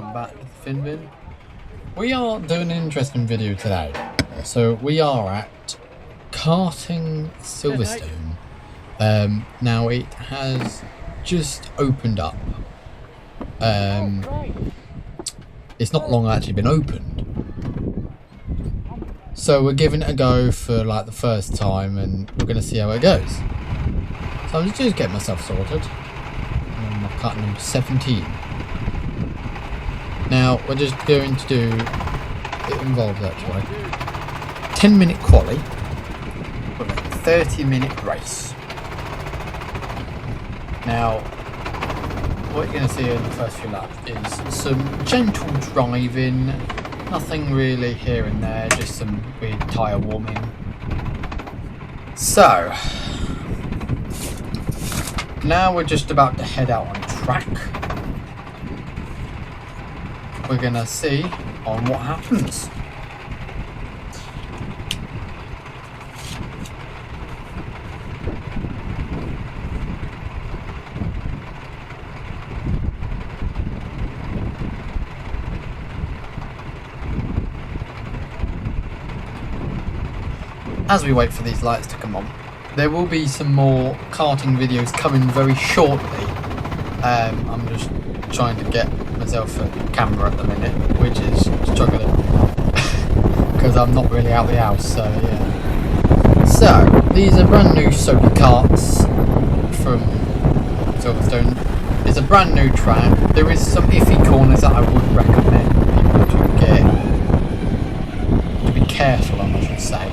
welcome back to the Finbin. We are doing an interesting video today. So we are at Karting Silverstone. Now it has just opened up. It's not long actually been opened. So we're giving it a go for like the first time and we're going to see how it goes. So I'm just getting myself sorted. I'm on my kart number 17. Now we're just going to do, it involves actually 10-minute quali with a 30-minute race. Now what you're going to see in the first few laps is some gentle driving, nothing really here and there, just some weird tyre warming. So now we're just about to head out on track. We're gonna see on what happens. As we wait for these lights to come on, there will be some more karting videos coming very shortly. I'm just trying to get myself a camera at the minute, which is struggling because I'm not really out the house, so yeah. So these are brand new soapy karts from Silverstone. It's a brand new track. There is some iffy corners that I would recommend people to be careful on, I should say.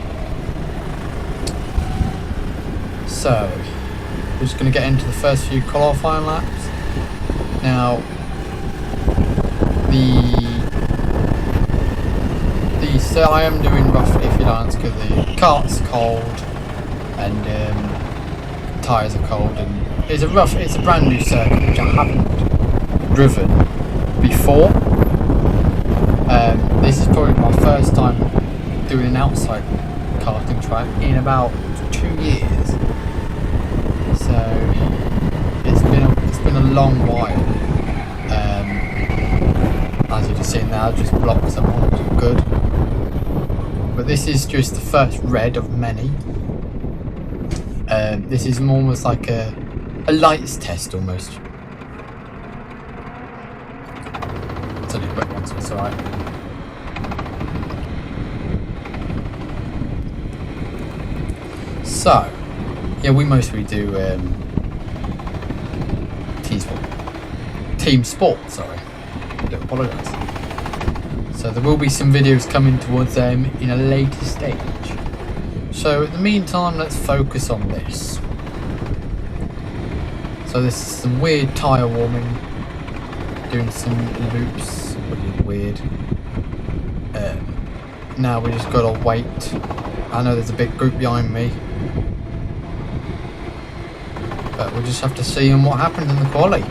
So we're just going to get into the first few qualifying laps. Now so I am doing rough iffy lines because the kart's cold and tyres are cold, and it's a brand new circuit which I haven't driven before. This is probably my first time doing an outside karting track in about 2 years. So it's been a long while. As you can see now, just blocked someone, which is good. But this is just the first red of many. This is almost like a lights test almost. It's only a quick one, so it's alright. So, yeah, we mostly do team sport, sorry. I do apologise. So there will be some videos coming towards them in a later stage. So in the meantime, let's focus on this. So this is some weird tyre warming, doing some loops, which is weird. Now we just gotta wait. I know there's a big group behind me, but we'll just have to see what happens in the quali.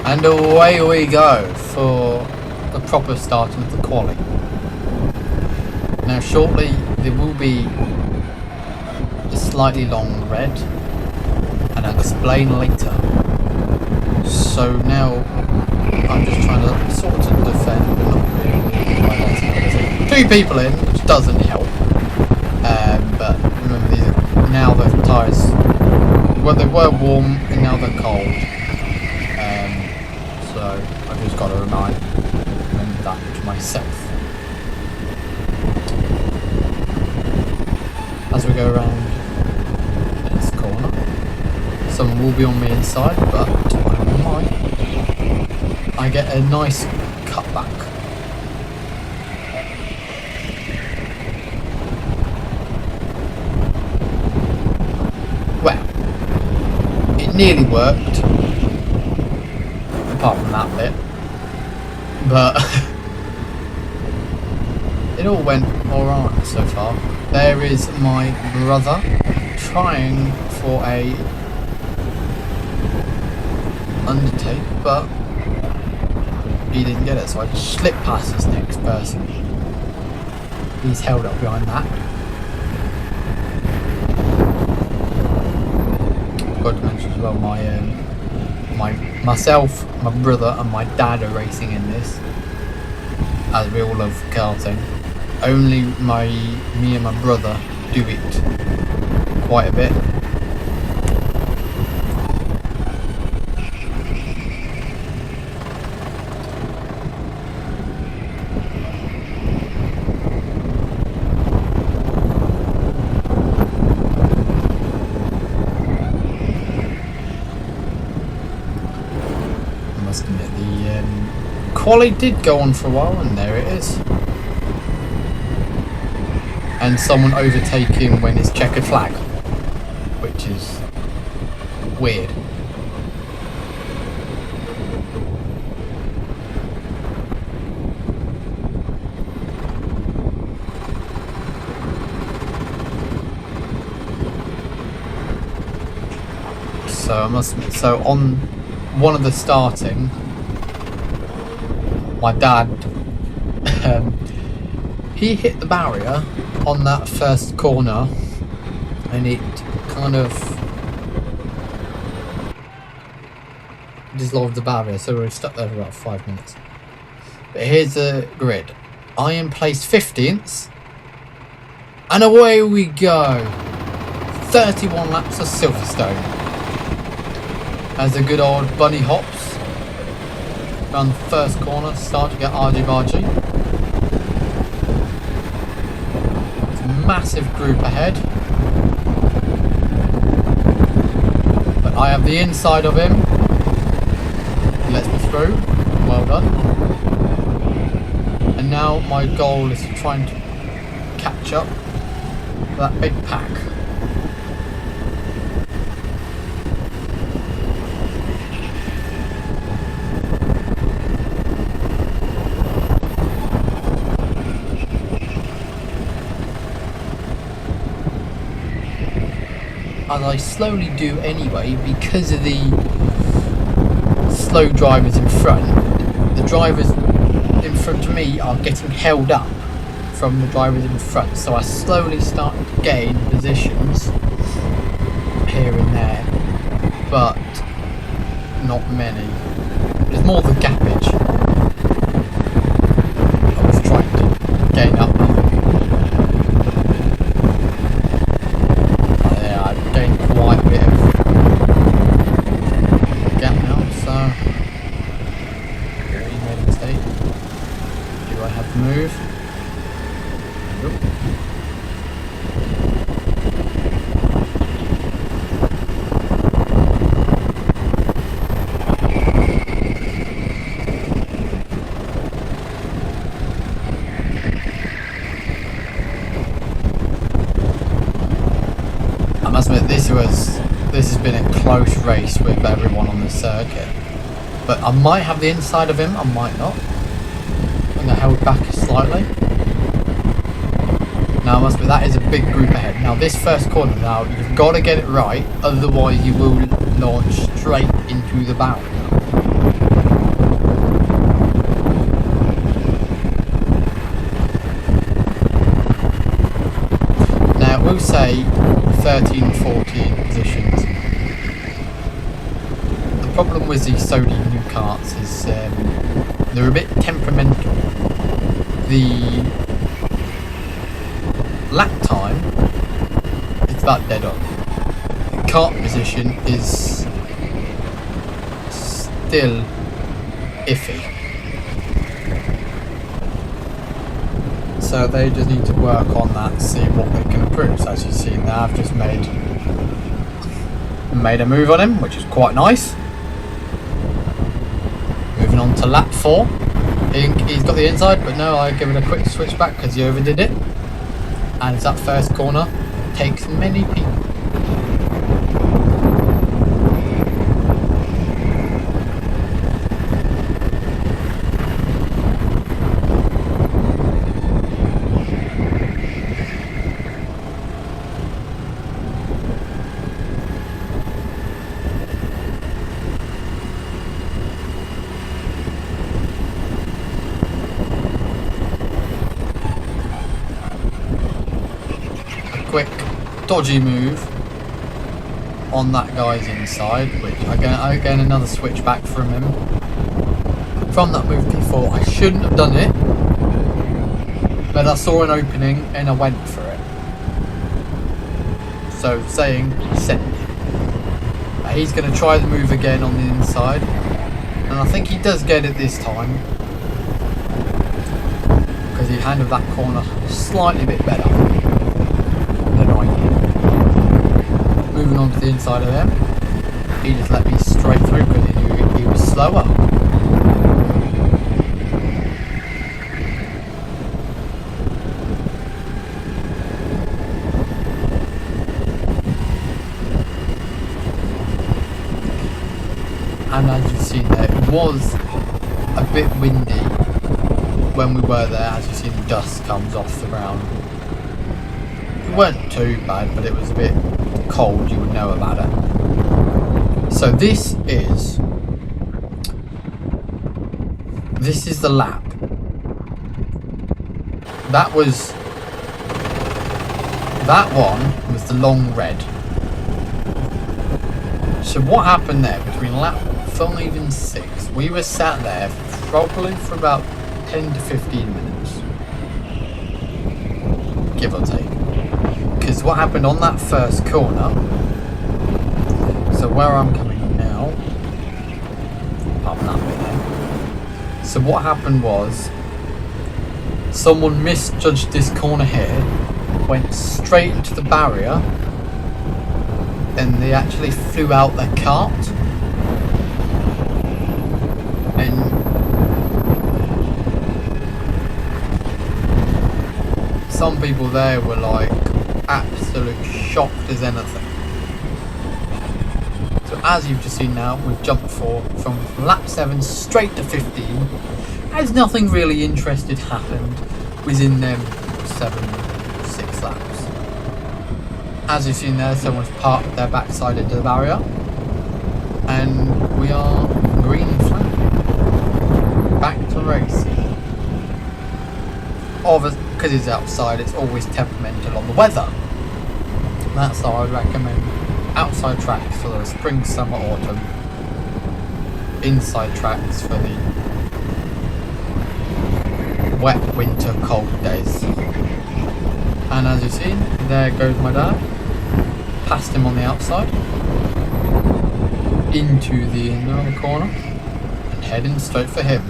And away we go for the proper start of the quali. Now shortly there will be a slightly long red, and I'll explain later. So now I'm just trying to sort of defend, but not really. 2 people in, which doesn't help. But remember, these are, now the tyres, well, they were warm and now they're cold. So I've just got to remember that to myself. As we go around this corner, someone will be on me inside, but I get a nice cutback. Well, it nearly worked, apart from that bit, but it all went alright so far. There is my brother trying for a undertake, but he didn't get it, so I slipped past this next person. He's held up behind that. Forgot to mention as well, myself, my brother and my dad are racing in this, as we all love karting. Only me and my brother do it quite a bit. I must admit, the quali did go on for a while, and there it is. And someone overtaking when it's checkered flag, which is weird. So I must admit, so on one of the starting, my dad, he hit the barrier on that first corner, and it kind of dissolved the barrier, so we're stuck there for about 5 minutes. But here's the grid. I am placed 15th, and away we go. 31 laps of Silverstone. As a good old bunny hops around the first corner, start to get argy-bargy. Massive group ahead, but I have the inside of him. He lets me through. Well done. And now my goal is to try and catch up with that big pack. As I slowly do anyway, because of the slow drivers in front. The drivers in front of me are getting held up from the drivers in front, so I slowly start to gain positions here and there, but not many. There's more the gappage. I was trying to gain up. Quite a bit of gap now, so he made a mistake. Do I have to move? Nope. I must admit, this has been a close race with everyone on the circuit, but I might have the inside of him, I might not. I'm going to held back slightly. Now I must admit, that is a big group ahead. Now this first corner, now you've got to get it right, otherwise you will launch straight into the barrier. Now we'll say 13, 14 positions. The problem with these Sony new karts is they're a bit temperamental. The lap time, it's about dead on. Kart position is still iffy. So they just need to work on that, see what they can improve. So as you've seen there, I've just made a move on him, which is quite nice. Moving on to lap 4. He's got the inside, but no, I give it a quick switch back because he overdid it. And it's that first corner takes many people. Quick dodgy move on that guy's inside, which again another switch back from him from that move before. I shouldn't have done it, but I saw an opening and I went for it. So saying send it. He's going to try the move again on the inside, and I think he does get it this time because he handled that corner slightly bit better. Moving on to the inside of him, he just let me straight through because he knew he was slower. And as you've seen there, it was a bit windy when we were there. As you've seen, dust comes off the ground. It weren't too bad, but it was a bit cold, you would know about it. So this is the lap. That one was the long red. So what happened there between lap 5 and 6? We were sat there probably for about 10 to 15 minutes, give or take. Because what happened on that first corner, so where I'm coming now, apart from that bit there, so what happened was someone misjudged this corner here, went straight into the barrier, and they actually flew out their kart, and some people there were like absolute shocked as anything. So as you've just seen now, we've jumped from lap 7 straight to 15, as nothing really interesting happened within them 6 laps. As you've seen there, someone's parked their backside into the barrier, and we are green flag. Back to racing. Because it's outside, it's always temperamental on the weather. That's how I'd recommend outside tracks for the spring, summer, autumn. Inside tracks for the wet winter cold days. And as you've seen, there goes my dad. Past him on the outside, into the inner of the corner, and heading straight for him.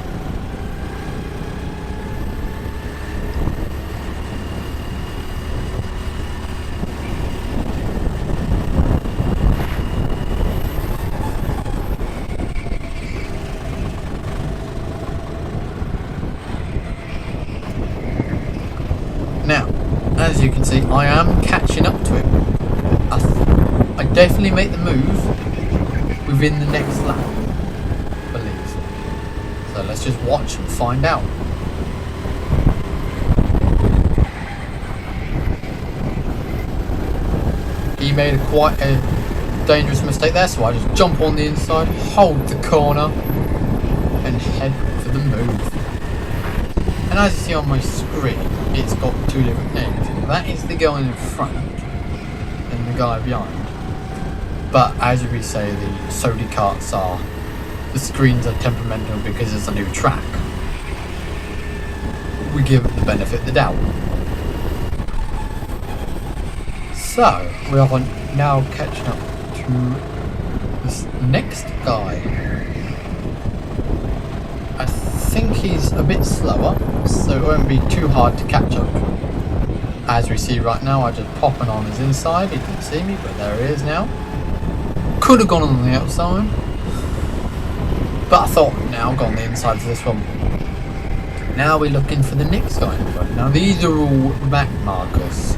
Now, as you can see, I am catching up to him. I definitely make the move within the next lap, I believe. So let's just watch and find out. He made quite a dangerous mistake there, so I just jump on the inside, hold the corner, and head for the move. And as you see on my screen, it's got 2 different names. That is the guy in front and the guy behind. But as we say, the Sodi karts are, the screens are temperamental because it's a new track. We give the benefit of the doubt. So, we are now catching up to this next guy. I think he's a bit slower, so it won't be too hard to catch up. As we see right now, I just popping on his inside. He didn't see me, but there he is now. Could have gone on the outside, but I thought now I've got on the inside for this one. Now we're looking for the next guy in front. Now these are all back markers.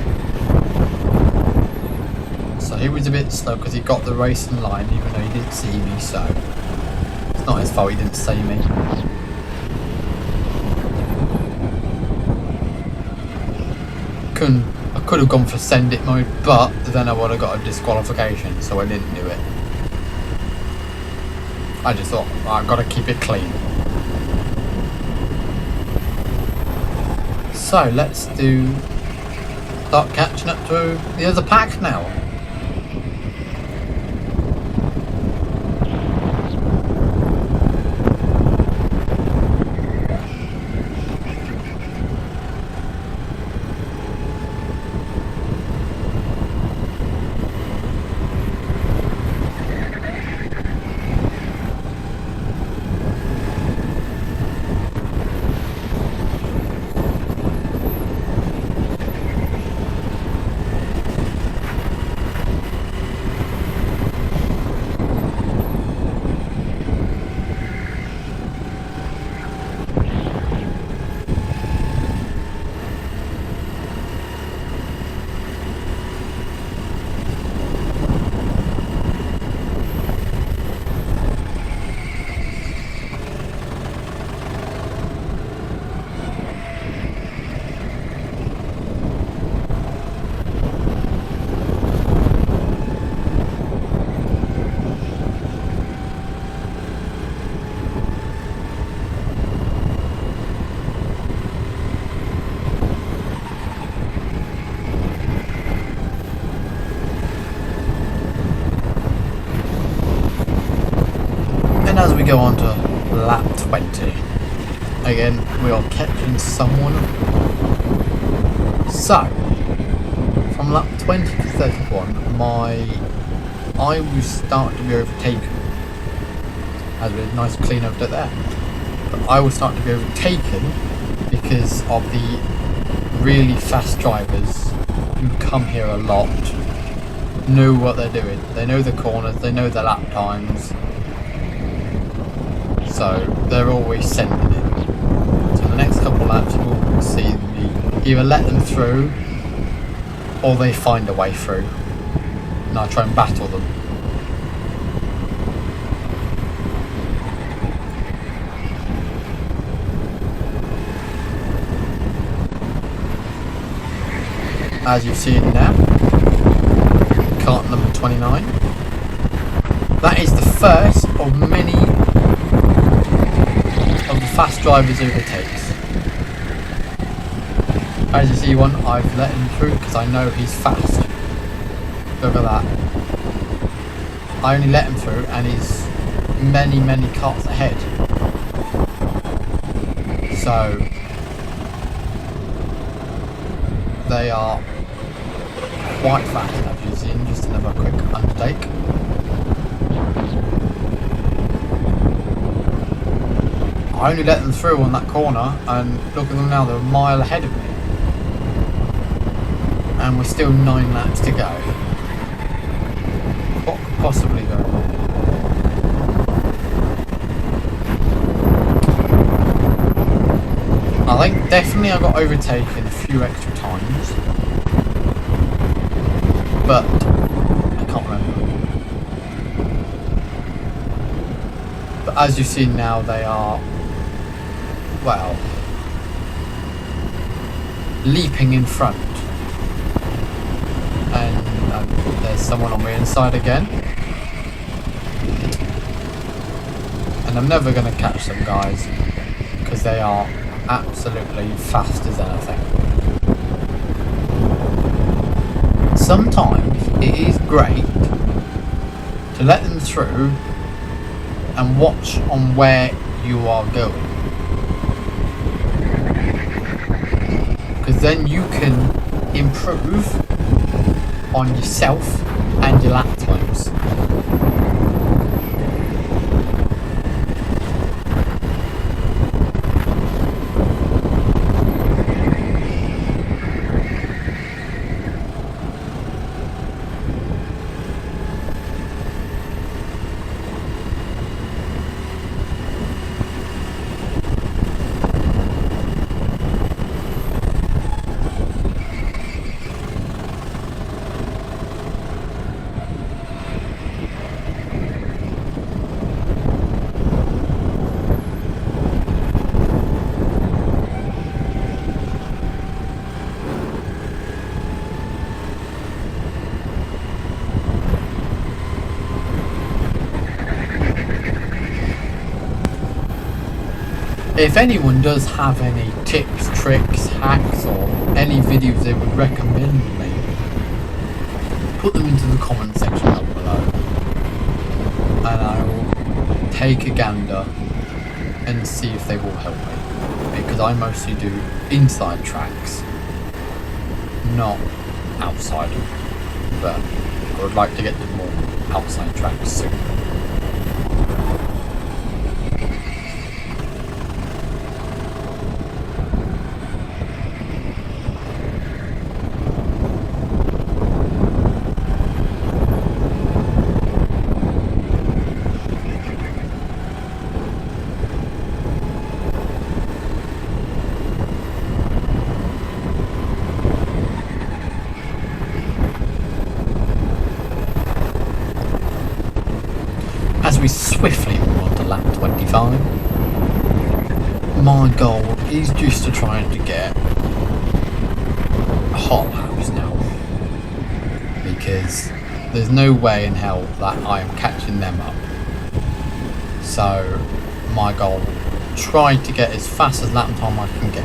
So he was a bit slow because he got the racing line even though he didn't see me, so it's not his fault he didn't see me. I could have gone for send it mode, but then I would have got a disqualification, so I didn't do it. I just thought, I've got to keep it clean. So let's start catching up to the other pack now. As we go on to lap 20, again we are catching someone. So from lap 20 to 31, I was starting to be overtaken. As a nice clean up there, but I was starting to be overtaken because of the really fast drivers who come here a lot. Know what they're doing. They know the corners. They know the lap times. So they're always sending it. So the next couple of laps we'll see me either let them through or they find a way through and I try and battle them. As you've seen now, kart number 29. That is the first of many of the fast drivers overtakes. As you see one, I've let him through because I know he's fast. Look at that. I only let him through and he's many karts ahead. So they are quite fast, as you've seen. Just another quick undertake. I only let them through on that corner and look at them now, they're a mile ahead of me. And we're still 9 laps to go. What could possibly go wrong? I think definitely I got overtaken a few extra times. But I can't remember. But as you've seen now, they are, well, leaping in front. And there's someone on my inside again. And I'm never going to catch them, guys, because they are absolutely fast as anything. Sometimes it is great to let them through and watch on where you are going, because then you can improve on yourself and your lap times. If anyone does have any tips, tricks, hacks, or any videos they would recommend me, put them into the comment section down below, and I will take a gander and see if they will help me, because I mostly do inside tracks, not outside, but I would like to get to more outside tracks soon. As we swiftly move on to lap 25, my goal is just to try to get hot laps now, because there's no way in hell that I am catching them up. So my goal, try to get as fast as lap time I can get.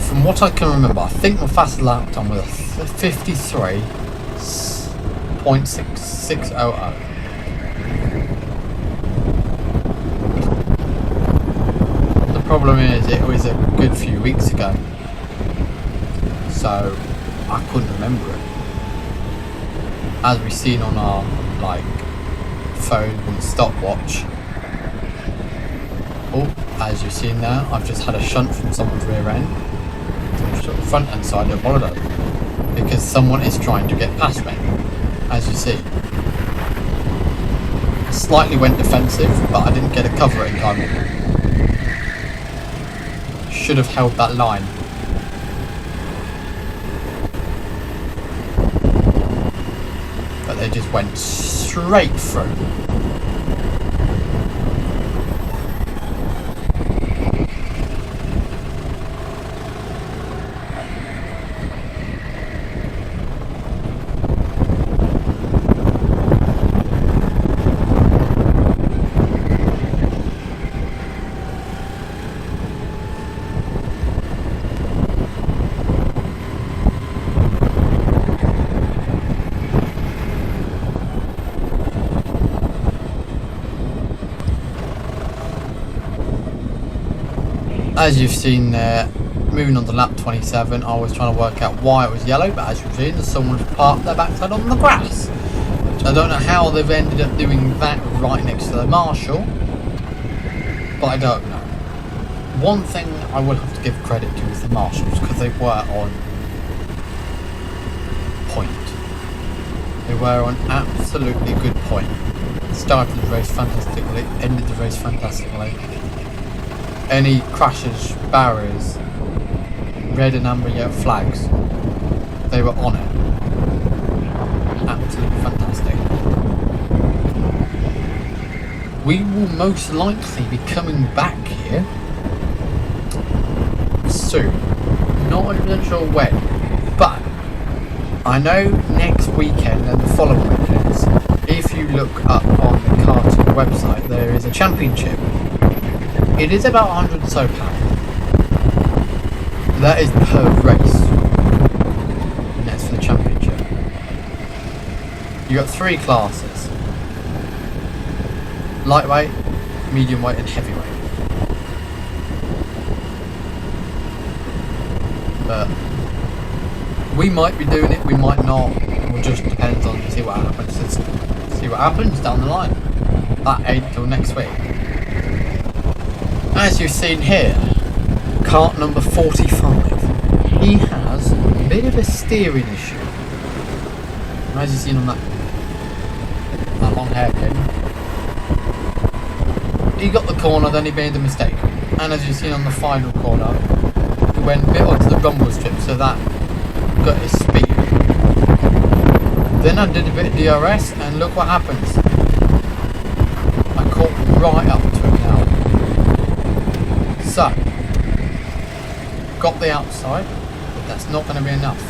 From what I can remember, I think the fastest lap time was a 53.6600. The problem is it was a good few weeks ago, so I couldn't remember it. As we've seen on our phone and stopwatch. Oh, as you've seen there, I've just had a shunt from someone's rear end to the front end side of holiday, because someone is trying to get past me. As you see, I slightly went defensive, but I didn't get a cover in time. Should have held that line. But they just went straight through. As you've seen there, moving on to lap 27, I was trying to work out why it was yellow, but as you've seen, someone's parked their backside on the grass. Which I don't know how they've ended up doing that right next to the marshal, but I don't know. One thing I will have to give credit to is the marshals, because they were on point. They were on absolutely good point. Started the race fantastically, ended the race fantastically. Any crashes, barriers, red and amber yellow flags, they were on it. Absolutely fantastic. We will most likely be coming back here soon. Not 100% sure when, but I know next weekend and the following weekends, if you look up on the Karting website, there is a championship. It is about 100 or so pounds. That is per race. And that's for the championship. You got 3 classes: lightweight, medium weight, and heavyweight. But We might be doing it, we might not. It will just depend on see what happens. See what happens down the line. That ain't till next week. As you've seen here, kart number 45. He has a bit of a steering issue. As you've seen on that long hairpin. He got the corner, then he made the mistake. And as you've seen on the final corner, he went a bit onto the rumble strip, so that got his speed. Then I did a bit of DRS, and look what happens. I caught right up to him now. So, got the outside, but that's not going to be enough.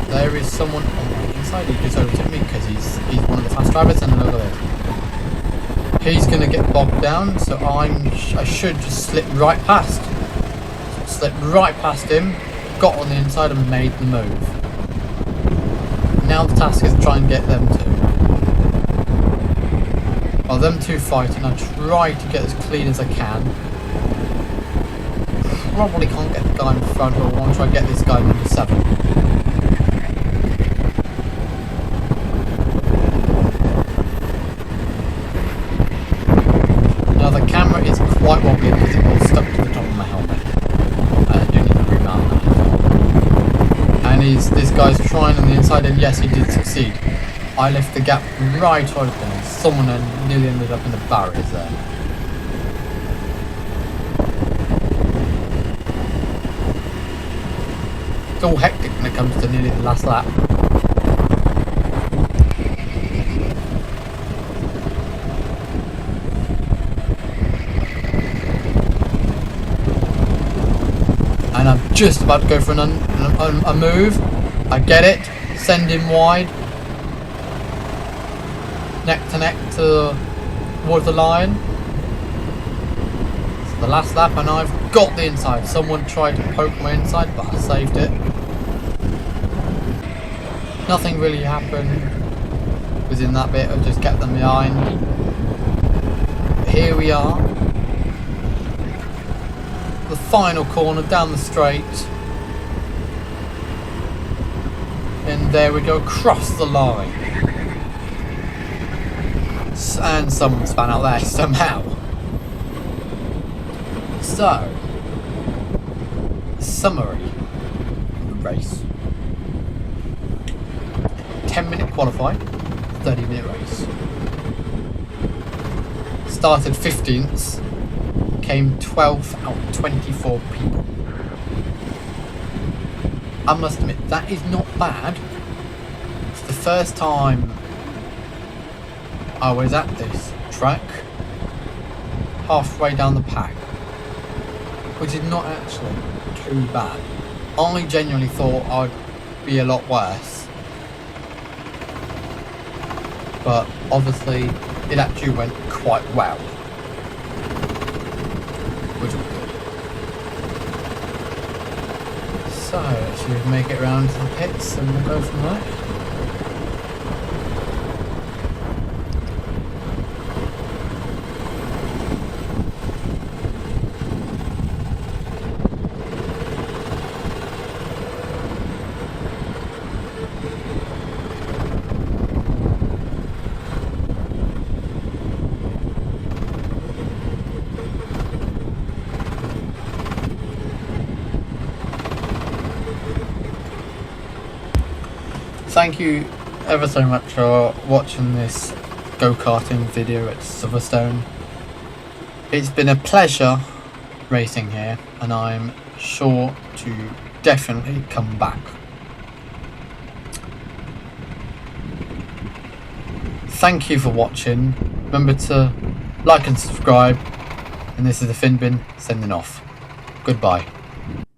There is someone on the inside. He just overtook me because he's one of the fast drivers, and look at this. He's going to get bogged down, so I should just slip right past. Slipped right past him, got on the inside and made the move. Now the task is to try and get them two. While them two fighting, I try to get as clean as I can. Probably can't get the guy in front, but I want to try and get this guy number 7. Now the camera is quite wobbly because it was stuck to the top of my helmet. I do need to remount that. And this guy's trying on the inside, and yes, he did succeed. I left the gap right open, and someone nearly ended up in the barriers there. It's all hectic when it comes to nearly the last lap. And I'm just about to go for a move. I get it. Send him wide. Neck to neck towards the line. It's the last lap, and I've got the inside. Someone tried to poke my inside, but I saved it. Nothing really happened within that bit. I just kept them behind. But here we are. The final corner down the straight, and there we go, across the line, and someone span out there somehow. So, summary of the race: 10-minute qualifying, 30-minute race. Started 15th. Came 12 out of 24 people. I must admit, that is not bad. It's the first time I was at this track halfway down the pack, which is not actually too bad. I genuinely thought I'd be a lot worse, but obviously it actually went quite well. Which was good. So, should we make it round to the pits and we'll go from there? Thank you ever so much for watching this go-karting video at Silverstone. It's been a pleasure racing here, and I'm sure to definitely come back. Thank you for watching. Remember to like and subscribe, and this is the Finbin sending off. Goodbye.